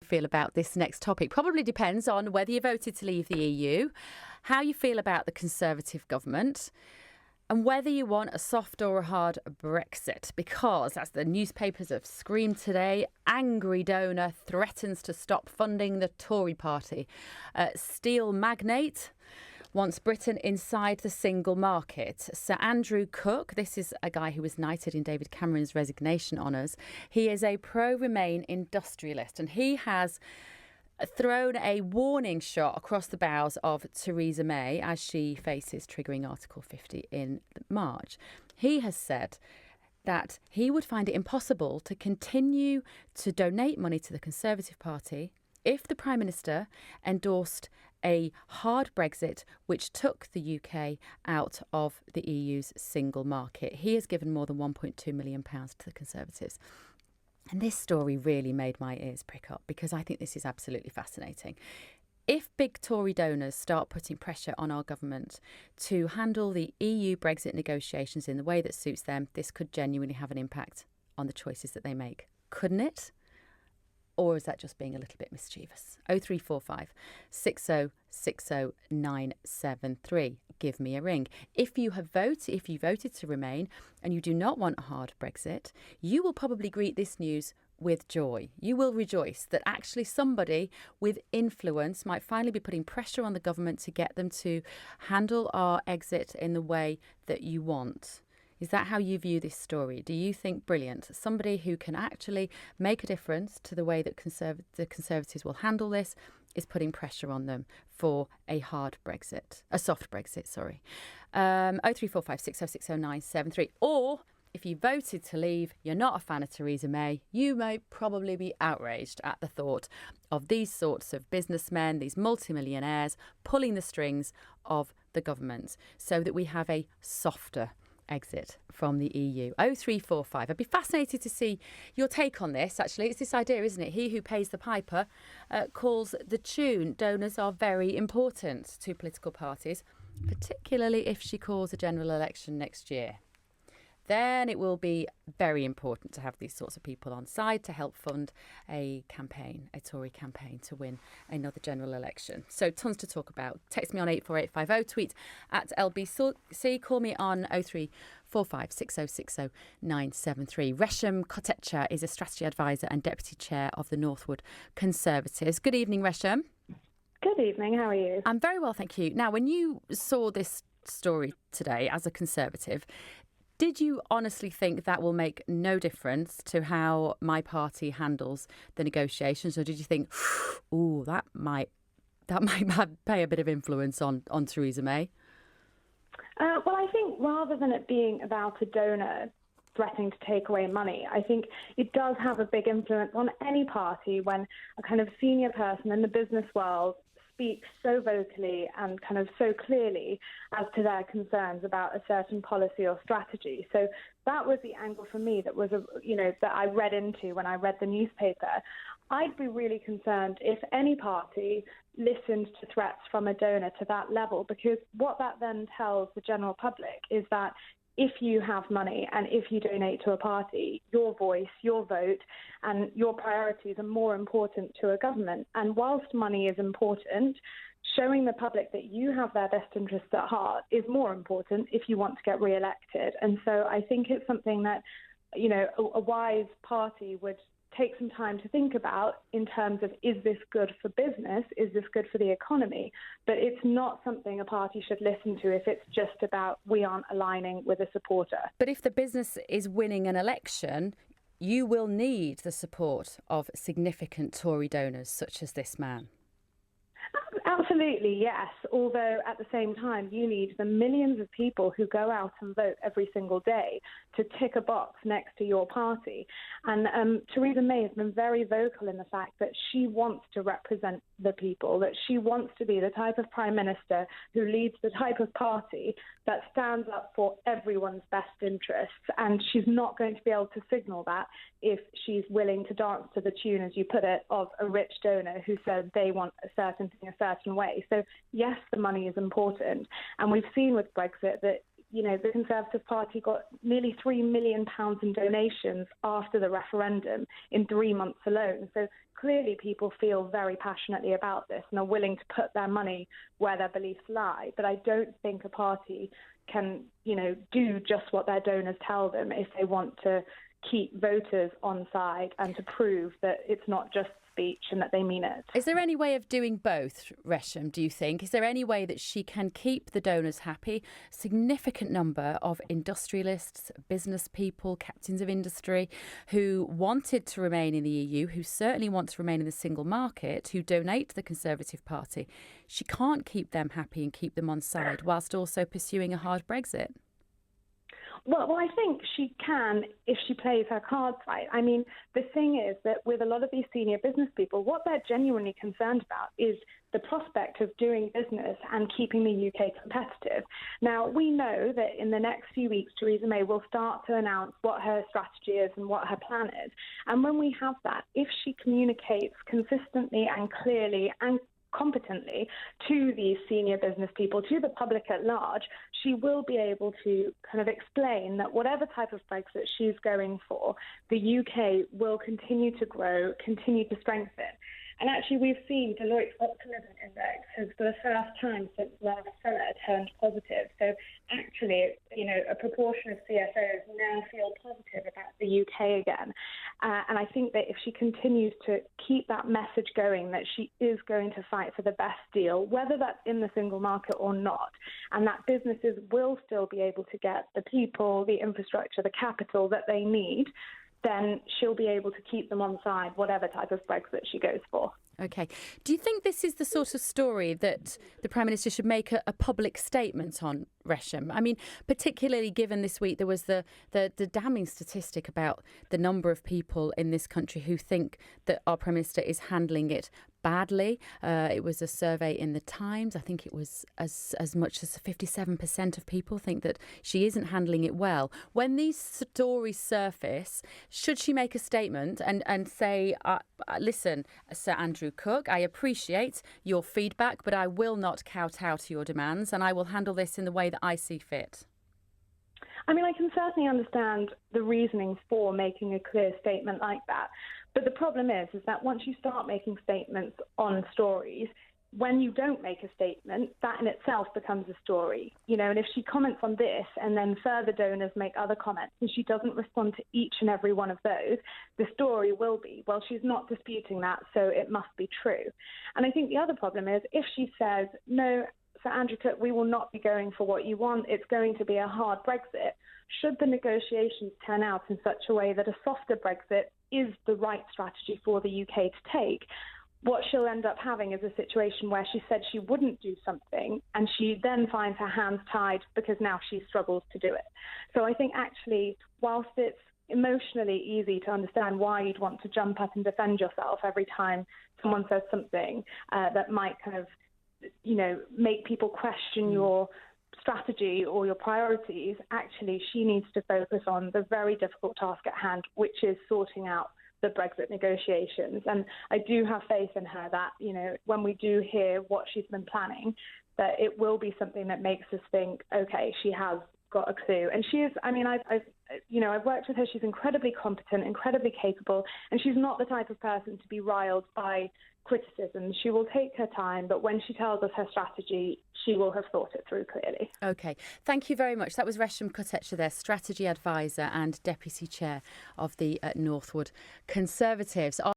feel about this next topic probably depends on whether you voted to leave the EU, how you feel about the Conservative government, and whether you want a soft or a hard Brexit. Because, as the newspapers have screamed today, angry donor threatens to stop funding the Tory party. Steel magnate wants Britain inside the single market. Sir Andrew Cook, this is a guy who was knighted in David Cameron's resignation honours. He is a pro-Remain industrialist, and he has thrown a warning shot across the bows of Theresa May as she faces triggering Article 50 in March. He has said that he would find it impossible to continue to donate money to the Conservative Party if the Prime Minister endorsed a hard Brexit which took the UK out of the EU's single market. He has given more than £1.2 million to the Conservatives. And this story really made my ears prick up because I think this is absolutely fascinating. If big Tory donors start putting pressure on our government to handle the EU Brexit negotiations in the way that suits them, this could genuinely have an impact on the choices that they make. Couldn't it? Or is that just being a little bit mischievous? 0345 6060 973. Give me a ring. If you voted to remain and you do not want a hard Brexit, you will probably greet this news with joy. You will rejoice that actually somebody with influence might finally be putting pressure on the government to get them to handle our exit in the way that you want. Is that how you view this story? Do you think brilliant? Somebody who can actually make a difference to the way that the Conservatives will handle this is putting pressure on them for a soft Brexit, sorry. 0345 6060 973. Or if you voted to leave, you're not a fan of Theresa May, you may probably be outraged at the thought of these sorts of businessmen, these multimillionaires, pulling the strings of the government so that we have a softer exit from the EU. 0345. I'd be fascinated to see your take on this, actually. It's this idea, isn't it? He who pays the piper calls the tune. Donors are very important to political parties, particularly if she calls a general election next year. Then it will be very important to have these sorts of people on side to help fund a Tory campaign to win another general election. So tons to talk about. Text me on 84850, tweet at LBC, call me on 0345 6060 973. Resham Kotecha is a strategy advisor and deputy chair of the Northwood Conservatives. Good evening, Resham. Good evening, how are you? I'm very well, thank you. Now, when you saw this story today as a Conservative, did you honestly think that will make no difference to how my party handles the negotiations? Or did you think, ooh, that might pay a bit of influence on Theresa May? Well, I think rather than it being about a donor threatening to take away money, I think it does have a big influence on any party when a kind of senior person in the business world speaks so vocally and kind of so clearly as to their concerns about a certain policy or strategy. So that was the angle for me that was, that I read into when I read the newspaper. I'd be really concerned if any party listened to threats from a donor to that level, because what that then tells the general public is that if you have money and if you donate to a party, your voice, your vote and your priorities are more important to a government. And whilst money is important, showing the public that you have their best interests at heart is more important if you want to get re-elected. And so I think it's something that, a wise party would take some time to think about in terms of, is this good for business? Is this good for the economy? But it's not something a party should listen to if it's just about we aren't aligning with a supporter. But if the business is winning an election, you will need the support of significant Tory donors such as this man. Absolutely, yes. Although at the same time, you need the millions of people who go out and vote every single day to tick a box next to your party. And Theresa May has been very vocal in the fact that she wants to represent the people, that she wants to be the type of Prime Minister who leads the type of party that stands up for everyone's best interests. And she's not going to be able to signal that if she's willing to dance to the tune, as you put it, of a rich donor who said they want a certain thing a certain way. So yes, the money is important. And we've seen with Brexit that the Conservative Party got nearly £3 million in donations after the referendum in 3 months alone. So clearly people feel very passionately about this and are willing to put their money where their beliefs lie. But I don't think a party can, do just what their donors tell them if they want to keep voters on side and to prove that it's not just speech and that they mean it. Is there any way of doing both, Resham, do you think? Is there any way that she can keep the donors happy? Significant number of industrialists, business people, captains of industry who wanted to remain in the EU, who certainly want to remain in the single market, who donate to the Conservative Party. She can't keep them happy and keep them on side whilst also pursuing a hard Brexit. Well, I think she can if she plays her cards right. I mean, the thing is that with a lot of these senior business people, what they're genuinely concerned about is the prospect of doing business and keeping the UK competitive. Now, we know that in the next few weeks, Theresa May will start to announce what her strategy is and what her plan is. And when we have that, if she communicates consistently and clearly and competently to these senior business people, to the public at large, she will be able to kind of explain that whatever type of Brexit she's going for, the UK will continue to grow, continue to strengthen. And actually, we've seen Deloitte's optimism index has, for the first time since last summer, turned positive. So actually, a proportion of CFOs now feel positive about the UK again. And I think that if she continues to keep that message going, that she is going to fight for the best deal, whether that's in the single market or not, and that businesses will still be able to get the people, the infrastructure, the capital that they need, then she'll be able to keep them on side, whatever type of Brexit she goes for. OK. Do you think this is the sort of story that the Prime Minister should make a public statement on, Resham? I mean, particularly given this week there was the damning statistic about the number of people in this country who think that our Prime Minister is handling it badly. It was a survey in the Times. I think it was as much as 57% of people think that she isn't handling it well. When these stories surface, should she make a statement and say, listen, Sir Andrew Cook, I appreciate your feedback, but I will not kowtow to your demands and I will handle this in the way that I see fit? I mean, I can certainly understand the reasoning for making a clear statement like that. But the problem is that once you start making statements on stories, when you don't make a statement, that in itself becomes a story. And if she comments on this and then further donors make other comments and she doesn't respond to each and every one of those, the story will be, well, she's not disputing that, so it must be true. And I think the other problem is if she says, no, Sir Andrew Cook, we will not be going for what you want. It's going to be a hard Brexit. Should the negotiations turn out in such a way that a softer Brexit is the right strategy for the UK to take, what she'll end up having is a situation where she said she wouldn't do something and she then finds her hands tied because now she struggles to do it. So I think actually, whilst it's emotionally easy to understand why you'd want to jump up and defend yourself every time someone says something that might kind of make people question your strategy or your priorities, actually she needs to focus on the very difficult task at hand, which is sorting out the Brexit negotiations. And I do have faith in her that, when we do hear what she's been planning, that it will be something that makes us think, okay, she has got a clue. And she is, I mean, I've worked with her. She's incredibly competent, incredibly capable, and she's not the type of person to be riled by criticism. She will take her time, but when she tells us her strategy, she will have thought it through clearly. OK. Thank you very much. That was Resham Kotecha there, Strategy Advisor and Deputy Chair of the Northwood Conservatives.